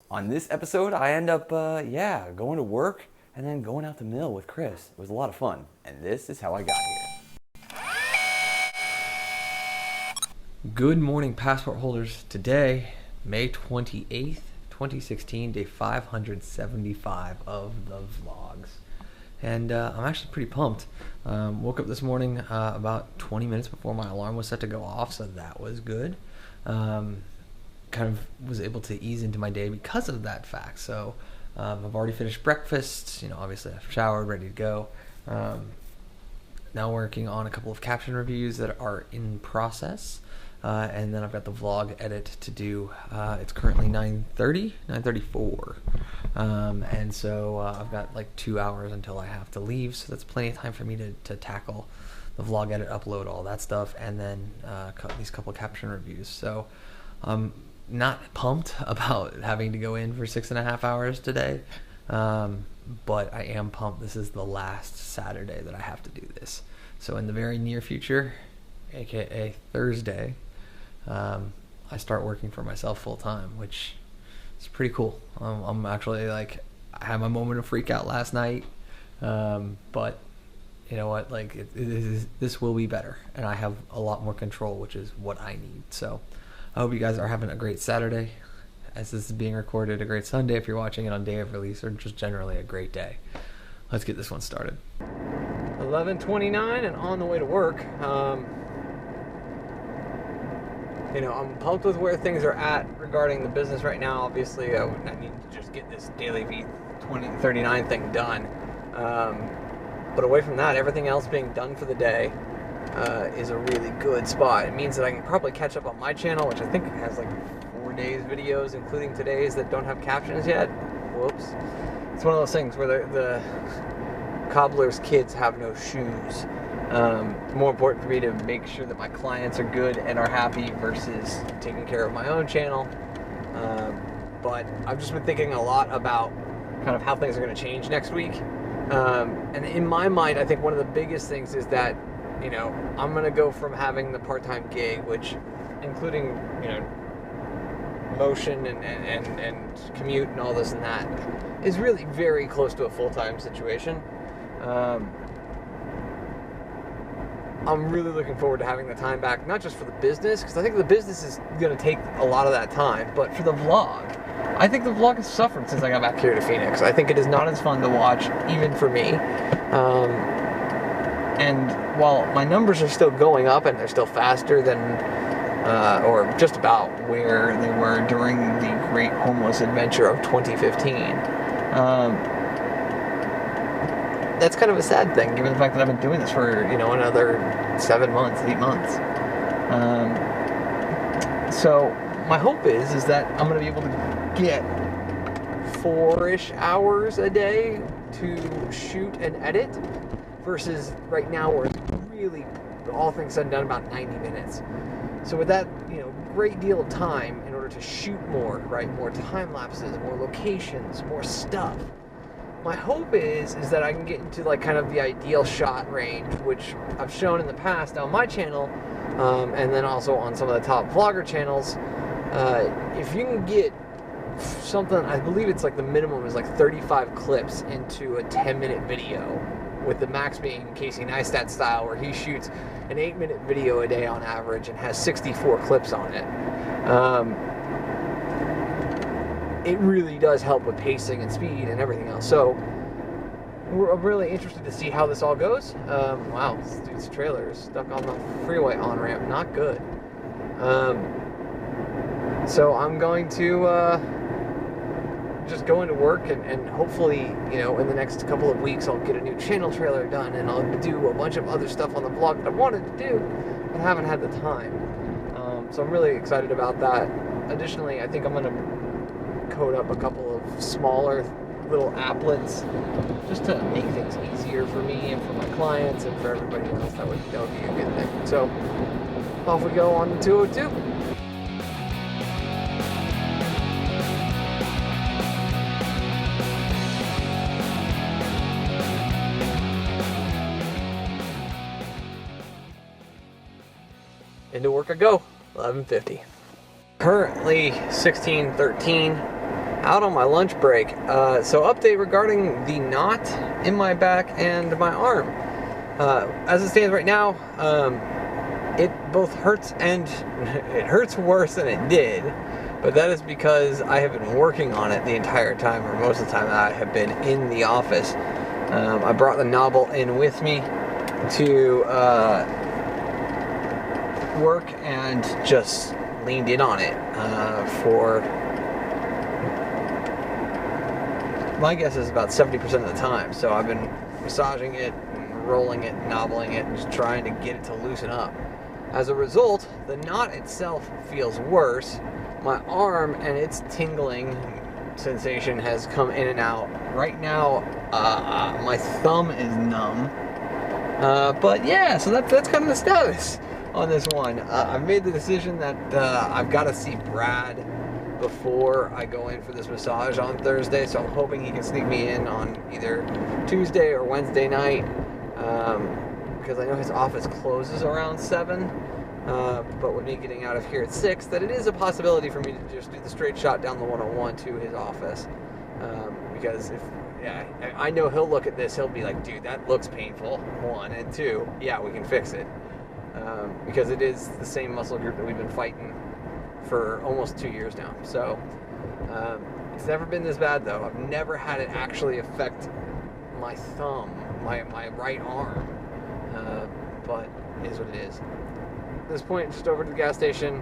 On this episode, I end up, going to work and then going out to Mill with Chris. It was a lot of fun, and this is how I got here. Good morning, passport holders. Today, May 28th, 2016, day 575 of the vlogs. And I'm actually pretty pumped. Woke up this morning about 20 minutes before my alarm was set to go off, so that was good. Kind of was able to ease into my day because of that fact. So I've already finished breakfast. Obviously I've showered, ready to go. Now working on a couple of caption reviews that are in process. And then I've got the vlog edit to do. It's currently 9:34. And so I've got like 2 hours until I have to leave. So that's plenty of time for me to tackle the vlog edit, upload all that stuff, and then these couple of caption reviews. So I'm not pumped about having to go in for 6.5 hours today. But I am pumped. This is the last Saturday that I have to do this. So in the very near future, aka Thursday, I start working for myself full time, which is pretty cool. I'm actually I had my moment of freak out last night, but you know what? This will be better, and I have a lot more control, which is what I need. So I hope you guys are having a great Saturday, as this is being recorded, a great Sunday if you're watching it on day of release, or just generally a great day. Let's get this one started. 11:29 and on the way to work. I'm pumped with where things are at regarding the business right now. Obviously, I need to just get this daily V2039 thing done. But away from that, everything else being done for the day is a really good spot. It means that I can probably catch up on my channel, which I think has 4 days videos, including today's, that don't have captions yet. Whoops. It's one of those things where the cobbler's kids have no shoes. It's more important for me to make sure that my clients are good and are happy versus taking care of my own channel. But I've just been thinking a lot about kind of how things are going to change next week. And in my mind, I think one of the biggest things is that, I'm going to go from having the part-time gig, which including, motion and commute and all this and that, is really very close to a full-time situation. I'm really looking forward to having the time back, not just for the business, because I think the business is going to take a lot of that time, but for the vlog. I think the vlog has suffered since I got back here to Phoenix. I think it is not as fun to watch, even for me. And while my numbers are still going up and they're still faster than, or just about where they were during the Great Homeless Adventure of 2015, that's kind of a sad thing, given the fact that I've been doing this for, another 7 months, 8 months. So my hope is that I'm going to be able to get 4-ish hours a day to shoot and edit, versus right now where it's really, all things said and done, about 90 minutes. So with that, great deal of time in order to shoot more, right? More time lapses, more locations, more stuff. My hope is that I can get into kind of the ideal shot range, which I've shown in the past on my channel, and then also on some of the top vlogger channels. If you can get something, I believe it's the minimum is 35 clips into a 10-minute video, with the max being Casey Neistat style, where he shoots an 8-minute video a day on average and has 64 clips on it. It really does help with pacing and speed and everything else. So I'm really interested to see how this all goes. Wow, this dude's trailer is stuck on the freeway on-ramp. Not good. So I'm going to just go into work and hopefully, in the next couple of weeks, I'll get a new channel trailer done, and I'll do a bunch of other stuff on the vlog that I wanted to do but haven't had the time. So I'm really excited about that. Additionally, I think I'm going to code up a couple of smaller little applets just to make things easier for me and for my clients and for everybody else. That would be a good thing. So off we go on the 202. Into work I go. 11:50. Currently 16:13. out on my lunch break. So update regarding the knot in my back and my arm. As it stands right now, it both hurts and it hurts worse than it did. But that is because I have been working on it the entire time, or most of the time that I have been in the office. I brought the knobble in with me to work and just leaned in on it for, my guess is about 70% of the time. So I've been massaging it, and rolling it, knobbling it, and just trying to get it to loosen up. As a result, the knot itself feels worse. My arm and its tingling sensation has come in and out. Right now, my thumb is numb. But yeah, so that's kind of the status on this one. I've made the decision that I've got to see Brad before I go in for this massage on Thursday, so I'm hoping he can sneak me in on either Tuesday or Wednesday night, because I know his office closes around 7, but with me getting out of here at 6, that it is a possibility for me to just do the straight shot down the 101 to his office, because I know he'll look at this, he'll be like, dude, that looks painful, 1, and 2, yeah, we can fix it, because it is the same muscle group that we've been fighting for almost 2 years now. So it's never been this bad though. I've never had it actually affect my thumb, my right arm, but it is what it is. At this point, just over to the gas station,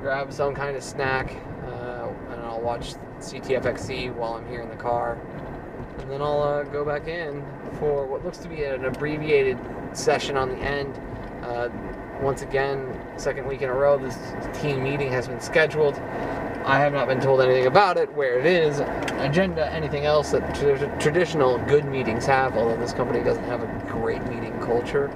grab some kind of snack, and I'll watch CTFXC while I'm here in the car, and then I'll go back in for what looks to be an abbreviated session on the end. Once again, second week in a row, this team meeting has been scheduled. I have not been told anything about it, where it is, agenda, anything else that traditional good meetings have, although this company doesn't have a great meeting culture.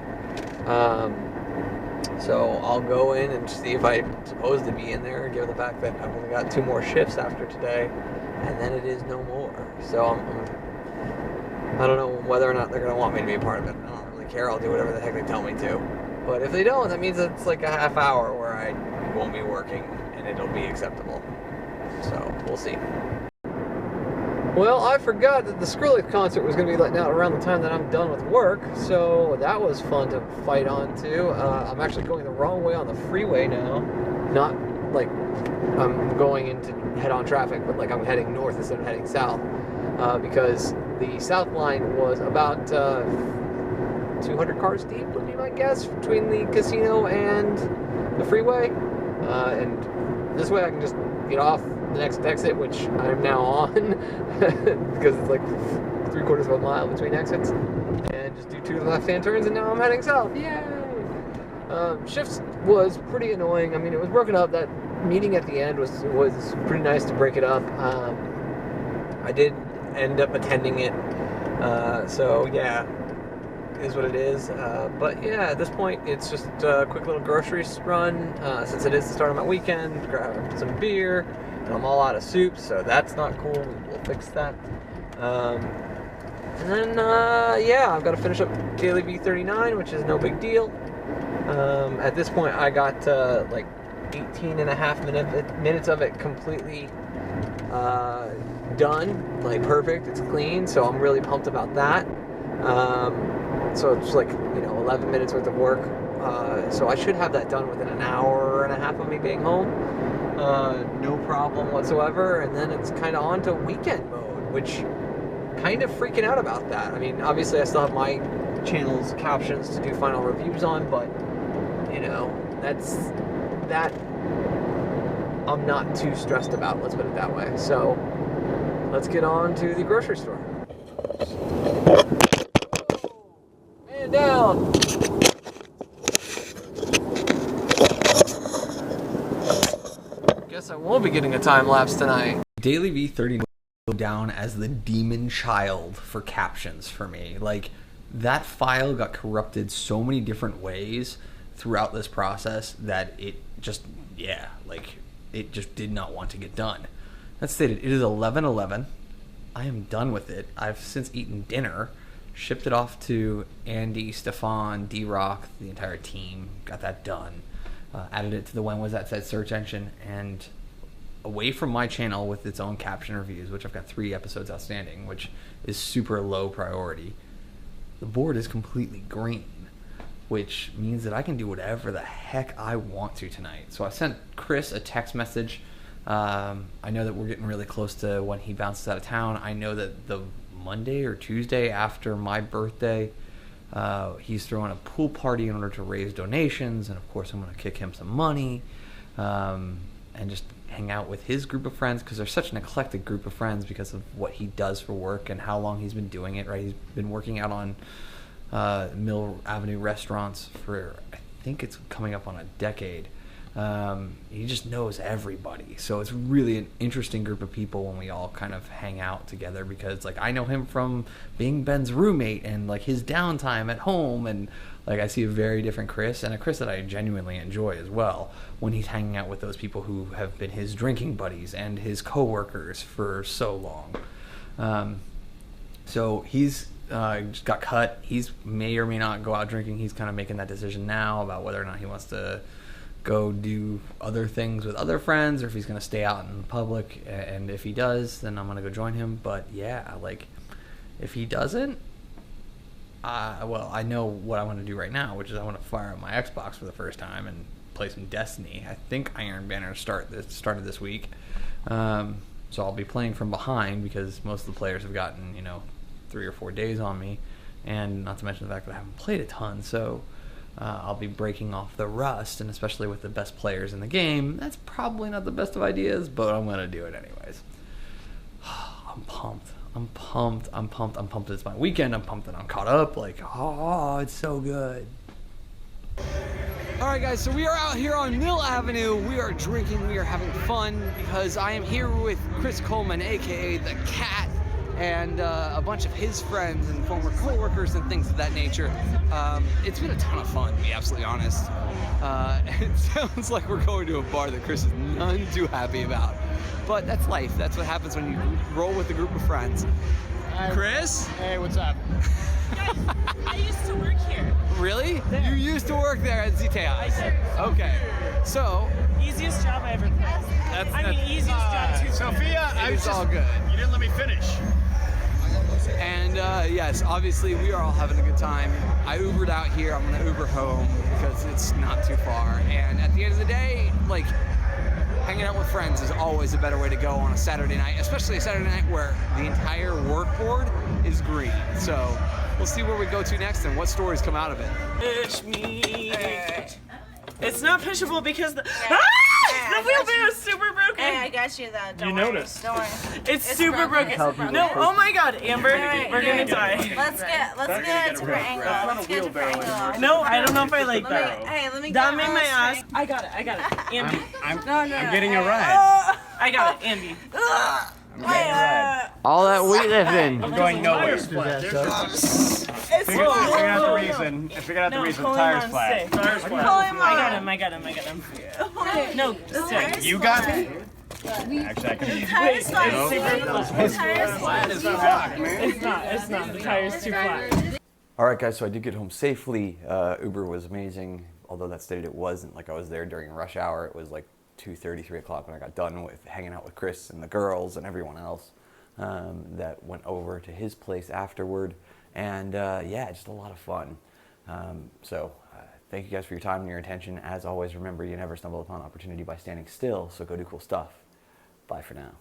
So I'll go in and see if I'm supposed to be in there, given the fact that I've only got 2 more shifts after today, and then it is no more. So I don't know whether or not they're going to want me to be a part of it. I don't really care. I'll do whatever the heck they tell me to. But if they don't, that means it's like a half hour where I won't be working, and it'll be acceptable. So, we'll see. Well, I forgot that the Skrillex concert was going to be letting out around the time that I'm done with work, so that was fun to fight on to. I'm actually going the wrong way on the freeway now. Not like I'm going into head-on traffic, but like I'm heading north instead of heading south, because the south line was about 200 cars deep, would be my guess, between the casino and the freeway. And this way I can just get off the next exit, which I'm now on, because it's like 3/4 of a mile between exits, and just do 2 left-hand turns, and now I'm heading south. Yay! Shifts was pretty annoying. I mean, it was broken up. That meeting at the end was pretty nice to break it up. I did end up attending it, so yeah, is what it is. But yeah, at this point, it's just a quick little groceries run, since it is the start of my weekend. Grab some beer, and I'm all out of soup, so that's not cool. We'll fix that. And then, yeah, I've got to finish up Daily V39, which is no big deal. At this point, I got like 18 and a half minutes of it completely done, like perfect. It's clean, so I'm really pumped about that. So it's like, 11 minutes worth of work. So I should have that done within an hour and a half of me being home. No problem whatsoever. And then it's kind of on to weekend mode, which kind of freaking out about that. I mean, obviously I still have my channel's captions to do final reviews on, but, that I'm not too stressed about, let's put it that way. So let's get on to the grocery store. Man down! Guess I won't be getting a time lapse tonight. Daily V30 will go down as the demon child for captions for me. Like, that file got corrupted so many different ways throughout this process that it just did not want to get done. That stated, it is 11:11. I am done with it. I've since eaten dinner, shipped it off to Andy, Stefan, D-Rock, the entire team, got that done. Added it to the When Was That Said search engine, and away from my channel with its own caption reviews, which I've got 3 episodes outstanding, which is super low priority, the board is completely green, which means that I can do whatever the heck I want to tonight. So I sent Chris a text message. I know that we're getting really close to when he bounces out of town. I know that the Monday or Tuesday after my birthday, he's throwing a pool party in order to raise donations, and of course I'm going to kick him some money, and just hang out with his group of friends, because they're such an eclectic group of friends because of what he does for work and how long he's been doing it, right? He's been working out on Mill Avenue restaurants for, I think it's coming up on a decade. He just knows everybody, so it's really an interesting group of people when we all kind of hang out together, because like I know him from being Ben's roommate and like his downtime at home, and like I see a very different Chris, and a Chris that I genuinely enjoy as well when he's hanging out with those people who have been his drinking buddies and his coworkers for so long. So he's just got cut. He's may or may not go out drinking. He's kind of making that decision now about whether or not he wants to go do other things with other friends, or if he's going to stay out in public. And if he does, then I'm going to go join him. But yeah, like if he doesn't, well, I know what I want to do right now, which is I want to fire up my Xbox for the first time and play some Destiny. I think Iron Banner started this week. So I'll be playing from behind because most of the players have gotten, 3 or 4 days on me, and not to mention the fact that I haven't played a ton. So I'll be breaking off the rust, and especially with the best players in the game, that's probably not the best of ideas, but I'm going to do it anyways. I'm pumped. It's my weekend. I'm pumped that I'm caught up. Like, oh, it's so good. All right, guys, so we are out here on Mill Avenue. We are drinking. We are having fun because I am here with Chris Coleman, a.k.a. The Cat, and a bunch of his friends and former co-workers and things of that nature. It's been a ton of fun, to be absolutely honest. It sounds like we're going to a bar that Chris is none too happy about. But that's life. That's what happens when you roll with a group of friends. Chris? Hey, what's up? I used to work here. Really? There. You used to work there at ZTI? I did. Okay. So... Easiest job I ever did. Easiest job too. Sophia, it's all good. You didn't let me finish. And yes, obviously we are all having a good time. I Ubered out here. I'm gonna Uber home because it's not too far. And at the end of the day, like, hanging out with friends is always a better way to go on a Saturday night, especially a Saturday night where the entire work board is green. So we'll see where we go to next and what stories come out of it. Push me. It's not pushable because the wheelbarrow is super broken. Hey, I got you that. Don't You worry. noticed. Don't worry. It's super broken. No, oh my god, Amber, we're gonna die. Let's get a different angle. Let's get a different angle. No, I don't know if I like that. Let me That get made on my this ass. thing. I got it. Amber. I'm getting a ride. I got it, Amber. I'm getting a ride. All that weightlifting. I'm going nowhere. It's Figured out the reason. I figured out the reason. Tires flat. Tires flat. I got him. No, stay. You got me. Actually, I can. Tires flat. Nope. Tires flat. It's not. The tire's too flat. All right, guys, so I did get home safely. Uber was amazing, although that stated it wasn't. Like, I was there during rush hour. It was like 2:30, 3 o'clock when I got done with hanging out with Chris and the girls and everyone else that went over to his place afterward. And yeah, just a lot of fun. So thank you guys for your time and your attention. As always, remember, you never stumble upon opportunity by standing still, so go do cool stuff. Bye for now.